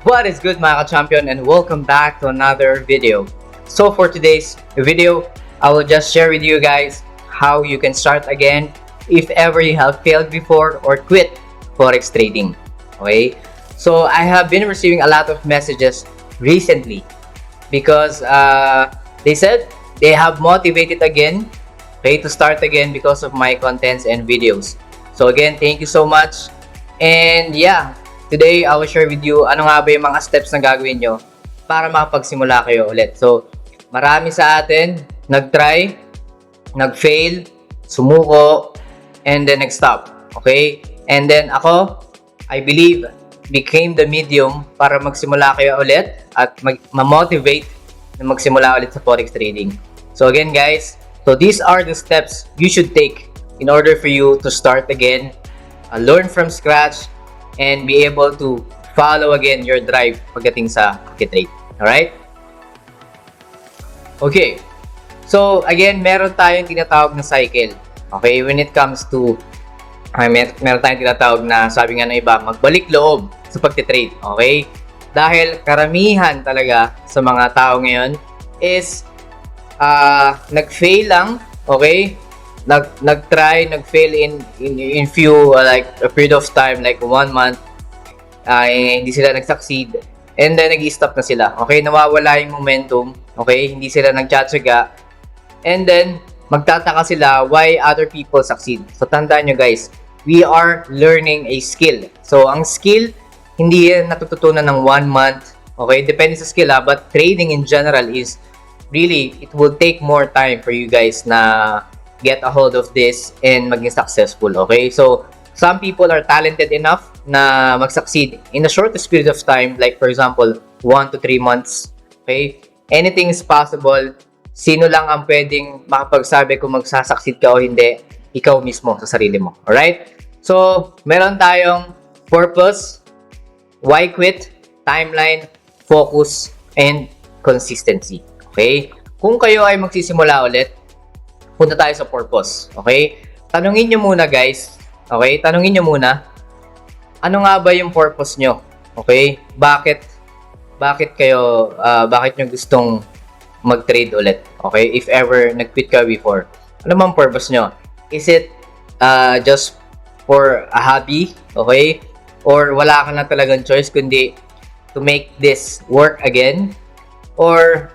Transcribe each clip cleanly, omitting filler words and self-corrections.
What is good mga ka-champion, and welcome back to another video. So for today's video, I will just share with you guys how you can start again if ever you have failed before or quit forex trading. Okay? So I have been receiving a lot of messages recently because they said they have motivated again, okay, to start again because of my contents and videos. So again, thank you so much. And yeah, today I will share with you ano nga ba yung mga steps na gagawin nyo para makapagsimula kayo ulit. So, marami sa atin nag-try, nag-fail, sumuko, and then nag-stop. Okay? And then ako, I believe, became the medium para magsimula kayo ulit at ma-motivate na magsimula ulit sa forex trading. So again guys, so these are the steps you should take in order for you to start again, learn from scratch, and be able to follow again your drive pagdating sa trade. Alright? Okay. So, again, meron tayong tinatawag na cycle. Okay? When it comes to, meron tayong tinatawag na, sabi nga ng iba, magbalik loob sa pagtitrade. Okay? Dahil karamihan talaga sa mga tao ngayon is nag-fail lang. Okay? Nag-try, nag-fail in few like a period of time like 1 month, hindi sila nag-succeed, and then nag-stop na sila. Okay, nawawala yung momentum. Okay, hindi sila nagtsatsaga, and then magtataka sila why other people succeed. So tandaan nyo guys, we are learning a skill. So ang skill hindi yan natututunan ng 1 month. Okay, depende sa skill but trading in general is really, it will take more time for you guys na get a hold of this and maging successful. Okay, so some people are talented enough na mag-succeed in the shortest period of time, like for example 1 to 3 months. Okay, anything is possible. Sino lang ang pwedeng makapagsabi kung magsasucceed ka o hindi? Ikaw mismo sa sarili mo. Alright, so meron tayong purpose, why quit, timeline, focus, and consistency. Okay, kung kayo ay magsisimula ulit, punta tayo sa purpose. Okay? Tanungin nyo muna guys. Okay? Tanungin nyo muna. Ano nga ba yung purpose nyo? Okay? Bakit nyo gustong mag-trade ulit? Okay? If ever nag-quit ka before. Ano bang purpose nyo? Is it just for a hobby? Okay? Or wala ka na talagang choice kundi to make this work again? Or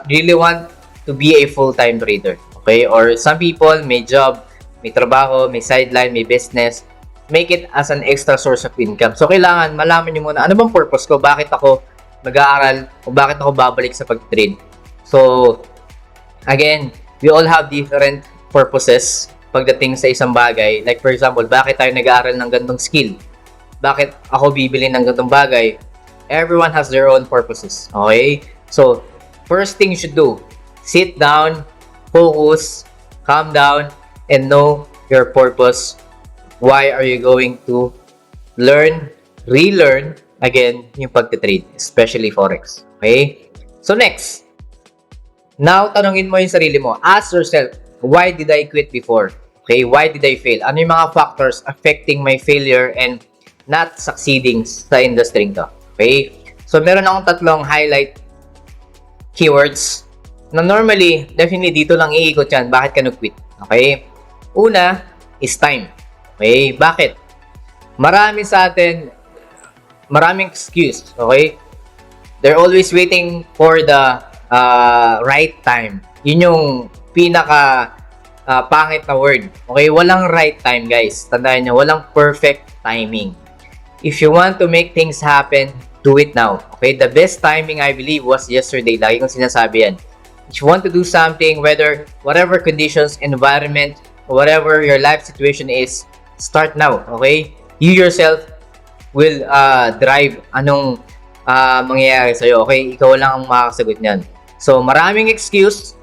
really want to be a full-time trader? Okay? Or some people may job, may trabaho, may sideline, may business. Make it as an extra source of income. So, kailangan malaman nyo muna, ano bang purpose ko? Bakit ako mag-aaral? O bakit ako babalik sa pag-trade? So, again, we all have different purposes pagdating sa isang bagay. Like, for example, bakit tayo nag-aaral ng ganitong skill? Bakit ako bibili ng ganitong bagay? Everyone has their own purposes. Okay? So, first thing you should do, sit down, focus, calm down, and know your purpose. Why are you going to learn, relearn again yung pagtitrade, especially forex. Okay? So next, now tanungin mo yung sarili mo. Ask yourself, why did I quit before? Okay? Why did I fail? Ano yung mga factors affecting my failure and not succeeding sa industry to? Okay? So meron akong tatlong highlight keywords na normally, definitely dito lang iikot yan. Bakit ka nag-quit? Okay? Una is time. Okay? Bakit? Marami sa atin, maraming excuse. Okay? They're always waiting for the right time. Yun yung pinaka pangit na word. Okay? Walang right time, guys. Tandaan nyo, walang perfect timing. If you want to make things happen, do it now. Okay? The best timing, I believe, was yesterday. Lagi kong sinasabi yan. If you want to do something, whatever conditions, environment, whatever your life situation is, start now, okay? You yourself will drive anong mangyayari sa'yo, okay? Ikaw lang ang makakasagot niyan. So, maraming excuse,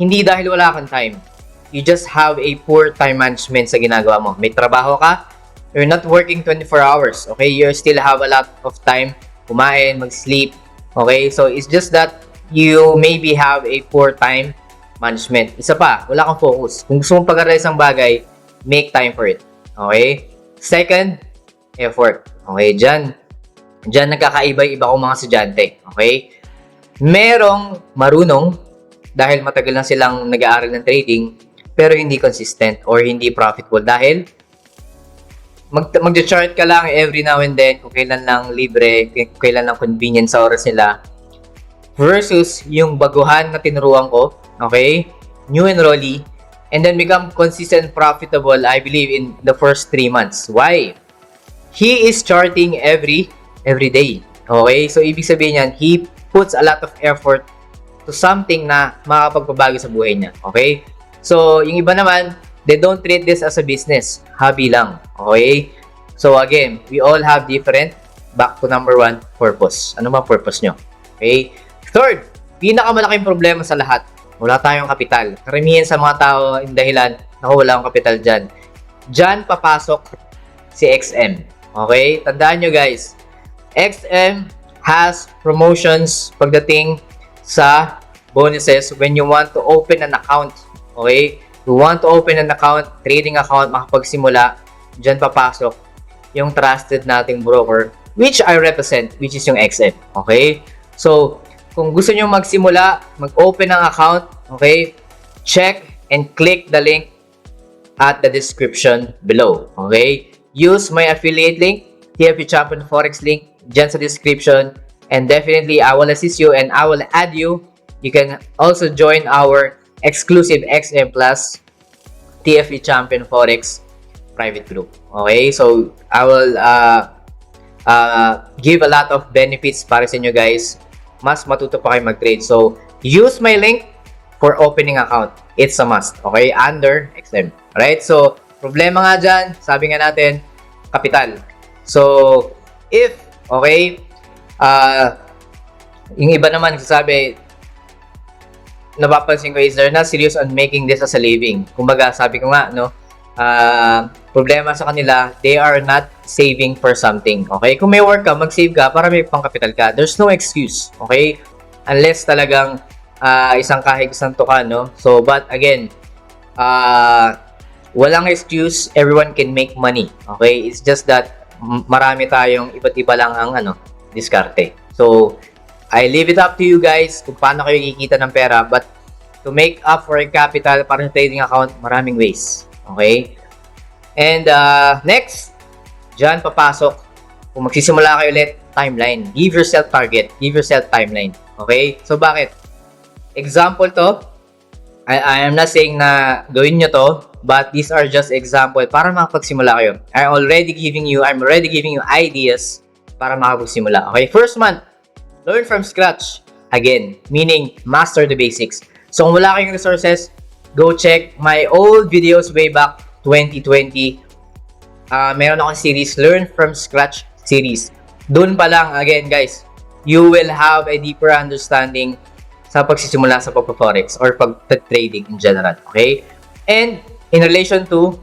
hindi dahil wala kang time. You just have a poor time management sa ginagawa mo. May trabaho ka, you're not working 24 hours, okay? You still have a lot of time, kumain, mag-sleep, okay? So, it's just that you maybe have a poor time management. Isa pa, wala kang focus. Kung gusto mong pag-aral isang bagay, make time for it. Okay? Second, effort. Okay, dyan. Diyan nagkakaiba-iba kong mga estudyante. Okay? Merong marunong dahil matagal na silang nag-aaral ng trading pero hindi consistent or hindi profitable dahil mag-chart ka lang every now and then kung kailan lang libre, kung kailan lang convenient sa oras nila versus yung baguhan na tinuruan ko, okay? New enrollee, and then become consistent profitable, I believe, in the first 3 months. Why? He is charting every day. Okay? So, ibig sabihin yan, he puts a lot of effort to something na makakapagpabago sa buhay niya. Okay? So, yung iba naman, they don't treat this as a business. Hobby lang. Okay? So, again, we all have different, back to number 1, purpose. Ano ba purpose nyo? Okay? Third, pinakamalaking problema sa lahat, wala tayong kapital. Karamihan sa mga tao, yung dahilan, naku, wala akong kapital dyan. Dyan papasok si XM. Okay? Tandaan nyo guys, XM has promotions pagdating sa bonuses when you want to open an account. Okay? You want to open an account, trading account, makapagsimula, dyan papasok yung trusted nating broker, which I represent, which is yung XM. Okay? So, kung gusto nyo magsimula, mag-open ng account, okay, check and click the link at the description below. Okay? Use my affiliate link, TFP Champion Forex link, dyan sa description. And definitely, I will assist you and I will add you. You can also join our exclusive XM Plus TFP Champion Forex private group. Okay? So, I will give a lot of benefits para sa inyo guys. Mas matuto pa kayo mag-trade. So, use my link for opening account. It's a must. Okay? Under XM. Alright? So, problema nga dyan, sabi nga natin, kapital. So, if, okay, yung iba naman nagsasabi, napapansin ko is they're not serious on making this as a living. Kumbaga, sabi ko nga, no, problema sa kanila, they are not saving for something. Okay? Kung may work ka, mag-save ka para may pang-capital ka. There's no excuse. Okay? Unless talagang isang kahig isang tuka, no? So, but again, walang excuse. Everyone can make money. Okay? It's just that marami tayong iba't iba lang ang diskarte. So, I leave it up to you guys kung paano kayo kikita ng pera. But to make up for a capital para sa trading account, maraming ways. Okay? And next, dyan papasok, kung magsisimula kayo ulit, timeline. Give yourself target. Give yourself timeline. Okay? So, bakit? Example to. I am not saying na gawin nyo to, but these are just example para makapagsimula kayo. I'm already giving you ideas para makapagsimula. Okay? First month, learn from scratch. Again, meaning master the basics. So, kung wala kayong resources, go check my old videos way back 2020. Meron akong series, Learn from Scratch series. Doon pa lang, again guys, you will have a deeper understanding sa pagsisimula sa pagpa-forex or pag-trading in general. Okay? And in relation to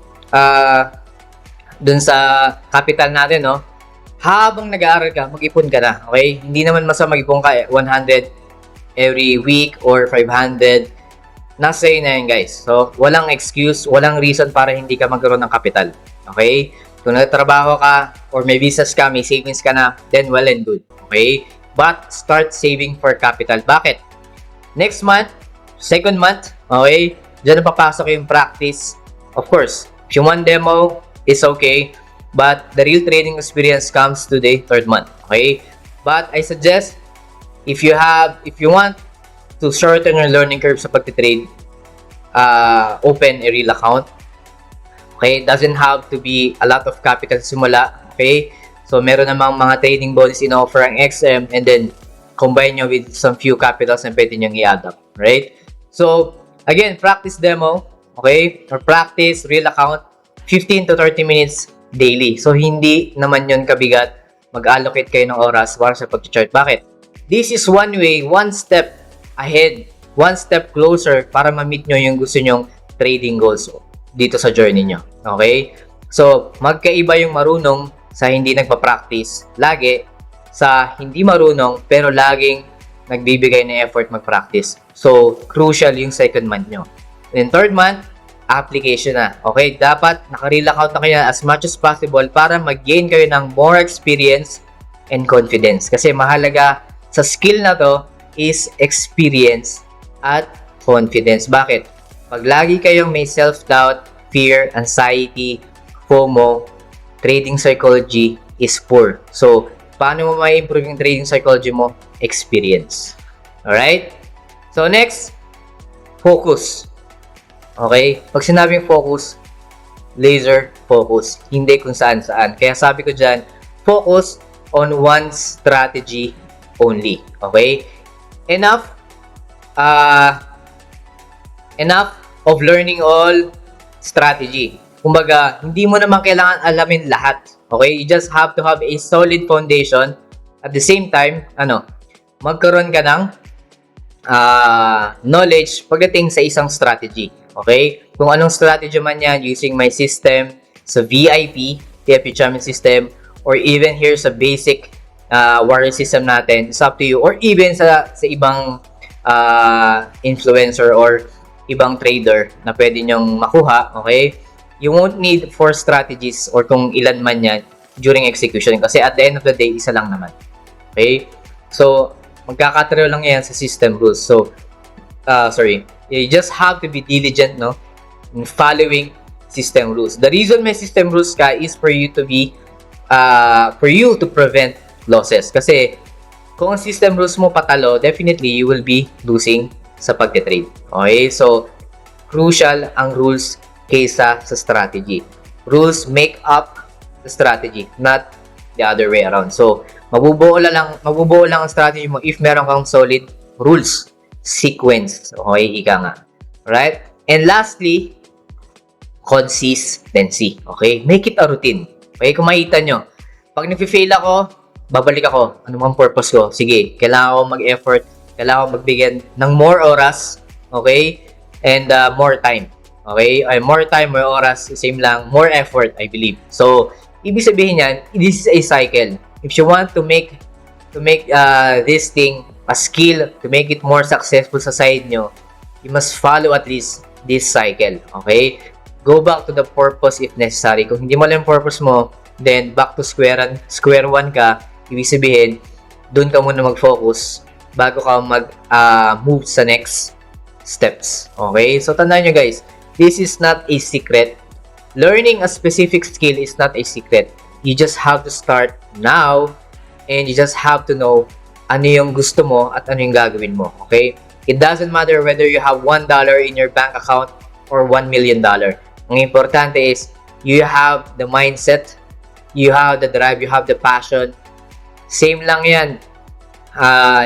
dun sa capital natin, no? Habang nag-aaral ka, mag-ipon ka na. Okay? Hindi naman masama mag-ipon ka 100 every week or 500. Nasa na yun guys. So, walang excuse, walang reason para hindi ka magkaroon ng capital. Okay? Kung nagtrabaho ka, or may business ka, may savings ka na, then well and good. Okay? But, start saving for capital. Bakit? Next month, second month, okay? Diyan na papasok yung practice. Of course, if you want demo, it's okay. But, the real trading experience comes to the third month. Okay? But, I suggest, if you want to shorten your learning curve sa pagtitrade, open a real account. Okay? Doesn't have to be a lot of capital simula. Okay? So, meron namang mga trading bonus in-offer ang XM and then combine nyo with some few capitals na pwede nyo i-add up. Right? So, again, practice demo. Okay? Or practice real account 15 to 30 minutes daily. So, hindi naman yun kabigat. Mag-allocate kayo ng oras para sa pag-chart. Bakit? This is one way, one step ahead, one step closer para ma-meet nyo yung gusto nyong trading goals dito sa journey nyo. Okay? So, magkaiba yung marunong sa hindi nagpa-practice lagi sa hindi marunong pero laging nagbibigay ng effort mag-practice. So, crucial yung second month nyo. And third month, application na. Okay? Dapat naka-real account na kayo as much as possible para mag-gain kayo ng more experience and confidence. Kasi mahalaga sa skill na to is experience at confidence. Bakit? Pag lagi kayong may self-doubt, fear, anxiety, FOMO, trading psychology is poor. So, paano mo ma-improve yung trading psychology mo? Experience. Alright? So, next, focus. Okay? Pag sinabing focus, laser focus. Hindi kung saan-saan. Kaya sabi ko dyan, focus on one strategy only. Okay? Enough of learning all strategy. Kumbaga, hindi mo naman kailangan alamin lahat. Okay? You just have to have a solid foundation. At the same time, magkaroon ka ng knowledge pagdating sa isang strategy. Okay? Kung anong strategy man yan, using my system sa VIP, VIP Champion System, or even here sa basic warrior system natin, it's up to you. Or even sa ibang influencer or ibang trader na pwede nyong makuha, okay? You won't need 4 strategies or kung ilan man yan during execution kasi at the end of the day, isa lang naman. Okay? So, magkakatrayo lang yan sa system rules. So, you just have to be diligent, no? In following system rules. The reason may system rules ka is for you to be, for you to prevent losses. Kasi, kung ang system rules mo patalo, definitely you will be losing sa pagte-trade. Okay? So, crucial ang rules kaysa sa strategy. Rules make up the strategy, not the other way around. So, mabubuo lang ang strategy mo if meron kang solid rules, sequence. Okay, ika nga. Alright? And lastly, consistency. Okay? Make it a routine. Okay? Kung makita nyo, pag nag-fail ako, babalik ako. Ano mang purpose ko? Sige, kailangan ko mag-effort, kailangan ko magbigyan ng more oras, okay? And more time. Okay? Ay, more time, more oras, same lang, more effort, I believe. So, ibig sabihin yan, this is a cycle. If you want to make this thing a skill, to make it more successful sa side nyo, you must follow at least this cycle. Okay? Go back to the purpose if necessary. Kung hindi mo alam yung purpose mo, then back to square one ka, ibig sabihin, doon ka muna mag-focus bago ka move sa next steps. Okay? So, tandaan nyo guys, this is not a secret. Learning a specific skill is not a secret. You just have to start now and you just have to know ano yung gusto mo at ano yung gagawin mo. Okay? It doesn't matter whether you have $1 in your bank account or $1 million. Ang importante is you have the mindset, you have the drive, you have the passion. Same lang yan.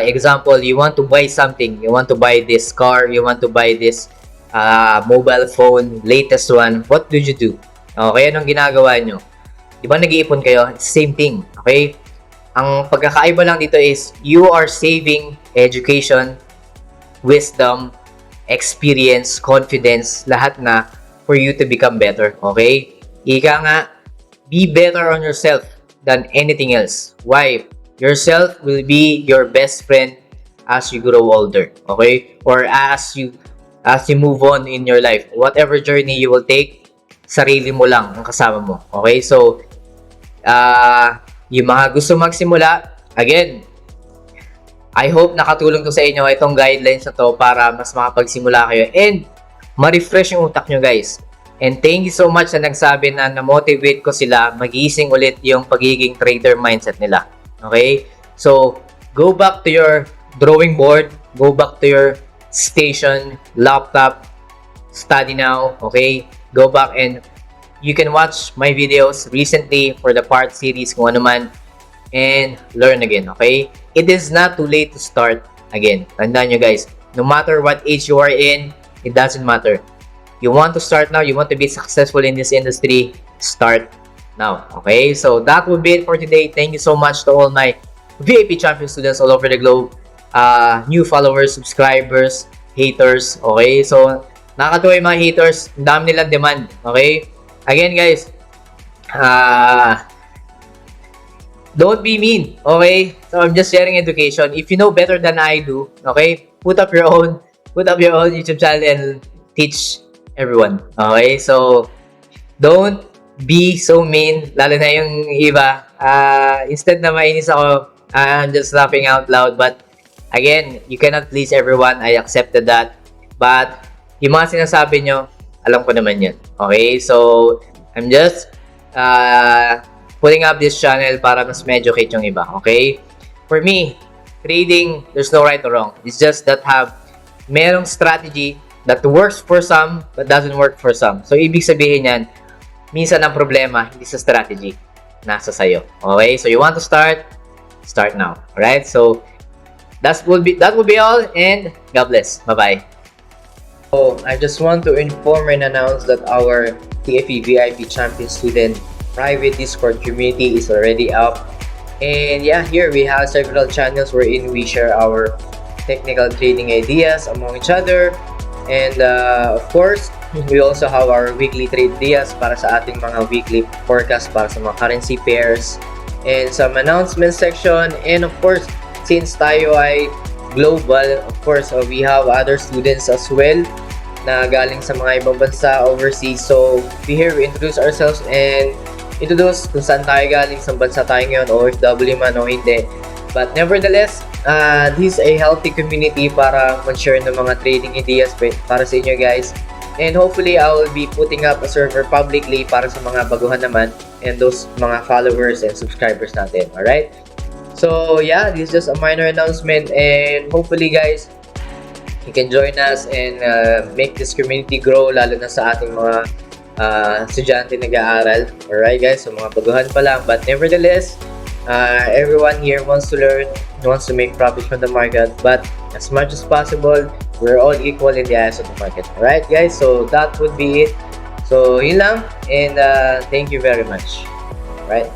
Example, you want to buy something. You want to buy this car. You want to buy this mobile phone, latest one. What do you do? Okay, anong ginagawa nyo? Di ba nag-iipon kayo? Same thing. Okay? Ang pagkakaiba lang dito is you are saving education, wisdom, experience, confidence, lahat na for you to become better. Okay? Ika nga, be better on yourself than anything else. Why? Yourself will be your best friend as you grow older. Okay? Or as you move on in your life. Whatever journey you will take, sarili mo lang ang kasama mo. Okay? So, yung mga gusto magsimula, again, I hope nakatulong to sa inyo itong guidelines na to para mas makapagsimula kayo and ma-refresh yung utak nyo guys. And thank you so much na nagsabi na na-motivate ko sila magising ulit yung pagiging trader mindset nila. Okay? So, go back to your drawing board, go back to your station, laptop, study now, okay? Go back and you can watch my videos recently for the part series kung ano man and learn again, okay? It is not too late to start again. Tandaan nyo guys, no matter what age you are in, it doesn't matter. You want to start now, you want to be successful in this industry, start now, okay? So that will be it for today. Thank you so much to all my VIP Champion students all over the globe, new followers, subscribers, haters, okay? So, nakakatuwa yung mga haters, ang dami nilang demand, okay? Again guys, don't be mean, okay? So, I'm just sharing education. If you know better than I do, okay? Put up your own YouTube channel and teach everyone, okay? So, don't be so mean, lalo na yung iba, Instead na mainis ako, I'm just laughing out loud. But again, you cannot please everyone. I accepted that. But yung mga sinasabi nyo, alam ko naman yun. Okay? So, I'm just putting up this channel para mas ma-educate yung iba. Okay? For me, trading, there's no right or wrong. It's just that merong strategy that works for some but doesn't work for some. So, ibig sabihin yan, minsan ang problema, hindi sa strategy, nasa sayo. Okay? So, you want to start now. Alright? So, that will be all, and God bless. Bye-bye. So, I just want to inform and announce that our TFE VIP Champion Student private Discord community is already up. And yeah, here we have several channels wherein we share our technical trading ideas among each other. And of course, we also have our weekly trade ideas para sa ating mga weekly forecast para sa mga currency pairs. And some announcement section. And of course, since tayo ay global, of course, we have other students as well na galing sa mga ibang bansa overseas. So, here we introduce ourselves and introduce kung saan tayo galing, sa bansa tayo ngayon, OFW man o hindi. But nevertheless, this is a healthy community para mag-share ng mga trading ideas para sa inyo guys. And hopefully, I will be putting up a server publicly para sa mga baguhan naman and those mga followers and subscribers natin. Alright? So, yeah, this is just a minor announcement and hopefully guys, you can join us and make this community grow lalo na sa ating mga estudyante nag-aaral. Alright guys, so mga baguhan pa lang. But nevertheless, everyone here wants to learn, wants to make profit from the market. But as much as possible, we're all equal in the eyes of the market. Alright guys, so that would be it. So yun lang and thank you very much. Alright.